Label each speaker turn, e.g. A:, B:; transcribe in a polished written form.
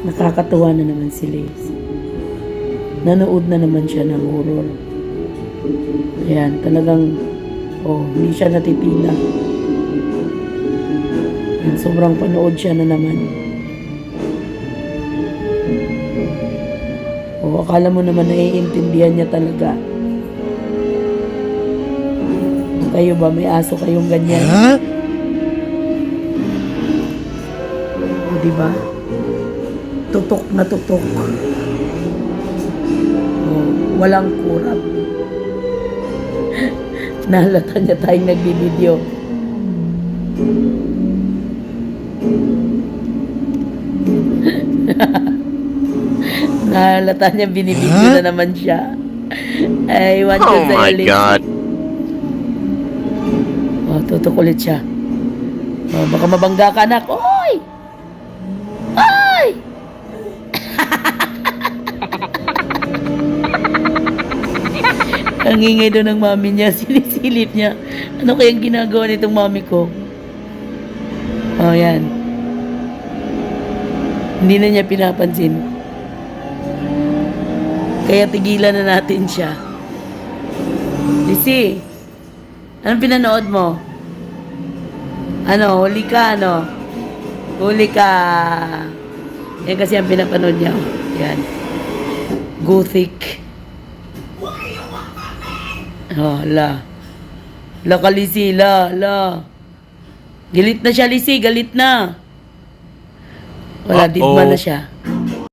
A: Nakakatuwa na naman si Liz. Nanood na naman siya ng horror. Ayan, talagang, hindi siya natipila. Ayan, sobrang panood siya na naman. Akala mo naman naiintindihan niya talaga. Kayo ba, may aso kayong ganyan?
B: Huh?
A: Diba? Tutok na tutok. Walang kurap. Nahalata niya tayong nagbibideo. Nahalata niya binibideo na naman siya. Ay, want to
B: Oh my God.
A: Tutok ulit siya. Baka mabangga ka, anak. Oy! Ay! Ang ingay doon ng mami niya, sinisilip niya. Ano kayang ginagawa nitong mami ko? Yan. Hindi na niya pinapansin. Kaya tigilan na natin siya. Lizzie, anong pinanood mo? Huli ka, Huli ka. Yan kasi ang pinapanood niya. Yan. Gothic. La ka, Lizzie, la. Galit na siya, Lizzie, galit na. Wala, didma na siya.